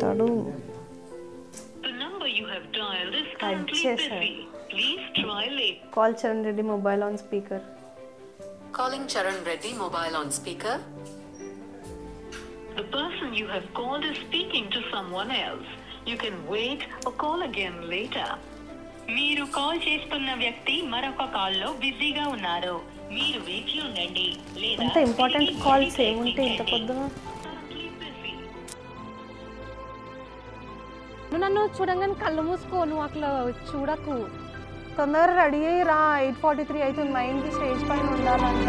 చేస్తాడు. Call Charan Reddy mobile on speaker. Calling Charan Reddy mobile on speaker. The person you have called is speaking to someone else. You can wait or call again later. మీరు call చేస్తున్న వ్యక్తి మరొక కాల్లో బిజీగా ఉన్నారు. మీరు వేచి ఉండండి లేదా అంత ఇంపార్టెంట్ కాల్స్ ఏముంటాయి ఇంత పొద్దున? నువ్వు నన్ను చూడంగానే కళ్ళు మూసుకో, నువ్వు అట్లా చూడకు. తొందరగా రెడీ అయ్యి రా, 8:43 అవుతుంది. 9కి స్టేజ్ పైన ఉండాలంట.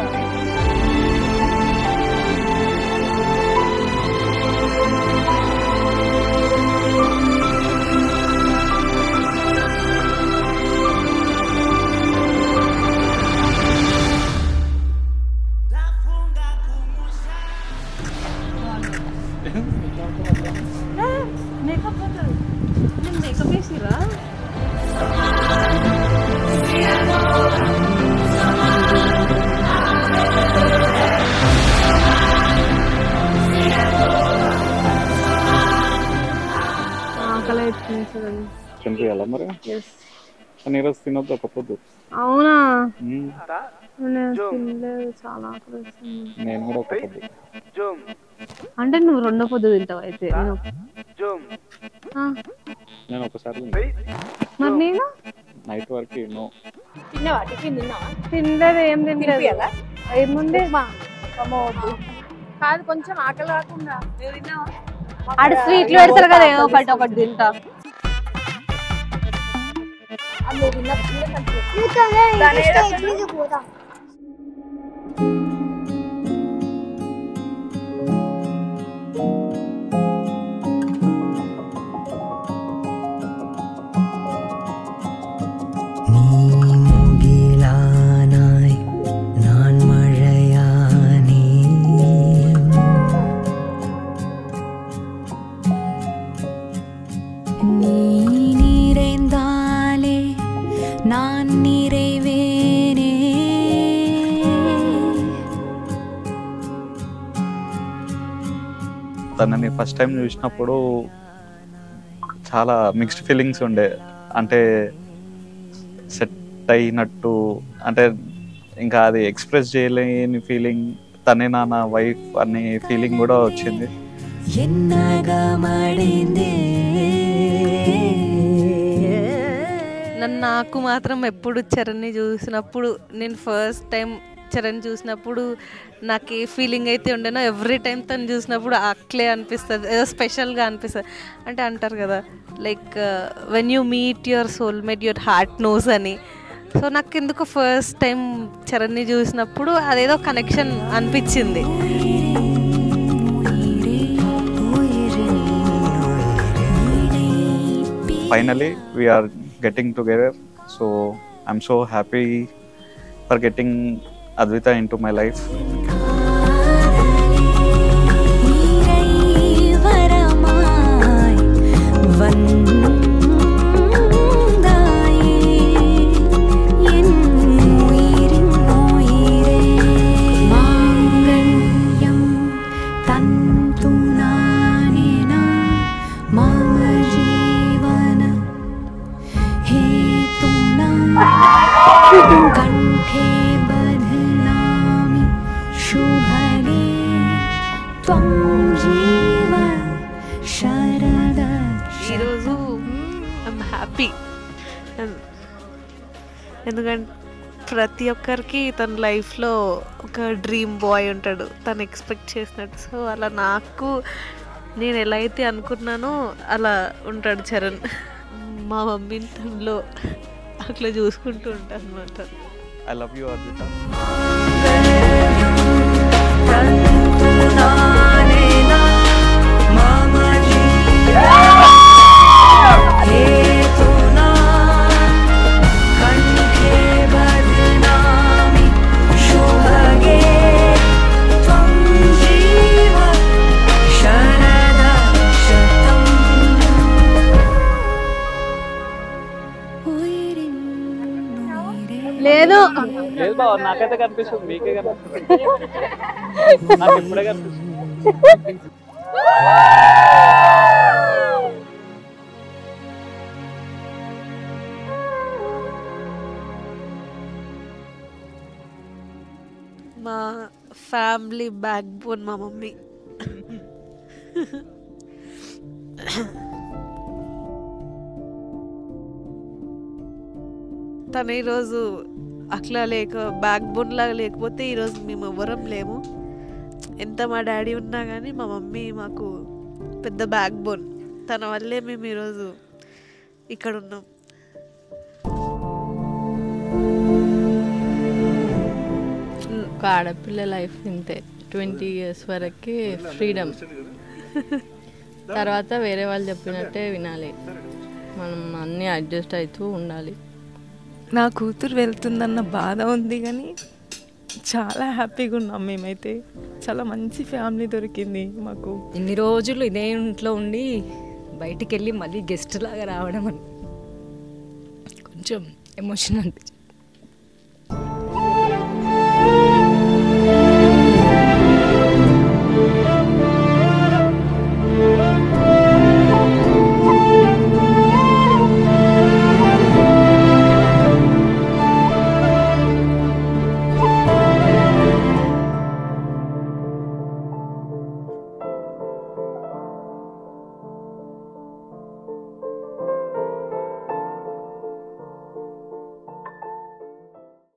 మేకప్ నేను మేకప్ వేసిరా? ఆకలి ఎత్తుకుంటుంది. చంపేయాలా మరి? ఈరోజు తినొద్దు ఒక పొద్దు. అవునా? చాలా ఆకలి వస్తుంది. నేను కూడా ఒక పొద్దు. అంటే నువ్వు రెండో పొద్దు తింటావు అయితే? నేను ఒకసారి మరి నేను నైట్ వరకు నో. తినలేదు, ఏం తినలేదు. ఏముంది కాదు, కొంచెం ఆకలి రాకుండా ఆడ స్వీట్లు పెడతారు కదా, ఏమో ఒకటి తింటా. తనని ఫస్ట్ టైం చూసినప్పుడు చాలా మిక్స్డ్ ఫీలింగ్స్ ఉండే. అంటే సెట్ అయినట్టు, అంటే ఇంకా అది ఎక్స్ప్రెస్ చేయలేని ఫీలింగ్. తనే నా వైఫ్ అనే ఫీలింగ్ కూడా వచ్చింది. నాకు మాత్రం ఎప్పుడు చరణ్ని చూసినప్పుడు, నేను ఫస్ట్ టైం చరణ్ చూసినప్పుడు నాకు ఏ ఫీలింగ్ అయితే ఉండేనో ఎవ్రీ టైం తను చూసినప్పుడు అట్లే అనిపిస్తుంది, ఏదో స్పెషల్గా అనిపిస్తుంది. అంటే అంటారు కదా, like when you meet your soulmate your heart knows అని. సో నాకు ఎందుకు ఫస్ట్ టైం చరణ్ని చూసినప్పుడు అదేదో కనెక్షన్ అనిపించింది. Finally, we are getting together. So I'm so happy for getting Advita into my life. ఈరోజు ఐమ్ హ్యాపీ, ఎందుకంటే ప్రతి ఒక్కరికి తన లైఫ్లో ఒక డ్రీమ్ బాయ్ ఉంటాడు, తను ఎక్స్పెక్ట్ చేసినట్టు. సో అలా నాకు, నేను ఎలా అయితే అనుకున్నానో అలా ఉంటాడు చరణ్. మా మమ్మీని తనలో అట్లా చూసుకుంటూ ఉంటాను అనమాట. I love you, Advita. లేదు లేదు బావ, నాకైతే కనిపిస్తుంది, మీకే కనిపిస్తుంది, నాకు ఇప్పుడే కనిపిస్తుంది. ఫ్యామిలీ బ్యాక్ బోన్ మా మమ్మీ. తను ఈరోజు అట్లా బ్యాక్ బోన్ లాగా లేకపోతే ఈరోజు మేము ఎవ్వరం లేము. ఎంత మా డాడీ ఉన్నా కానీ మా మమ్మీ మాకు పెద్ద బ్యాక్ బోన్. తన వల్లే మేము ఈరోజు ఇక్కడ ఉన్నాం. ఒక ఆడపిల్ల లైఫ్ ఇంతే, 20 years వరకు ఫ్రీడమ్, తర్వాత వేరే వాళ్ళు చెప్పినట్టే వినాలి, మనం అన్నీ అడ్జస్ట్ అవుతూ ఉండాలి. నా కూతురు వెళ్తుందన్న బాధ ఉంది కానీ చాలా హ్యాపీగా ఉన్నాం మేమైతే. చాలా మంచి ఫ్యామిలీ దొరికింది మాకు. ఇన్ని రోజులు ఇదే ఇంట్లో ఉండి బయటికి వెళ్ళి మళ్ళీ గెస్ట్ లాగా రావడం అని కొంచెం ఎమోషన్ అనిపించింది.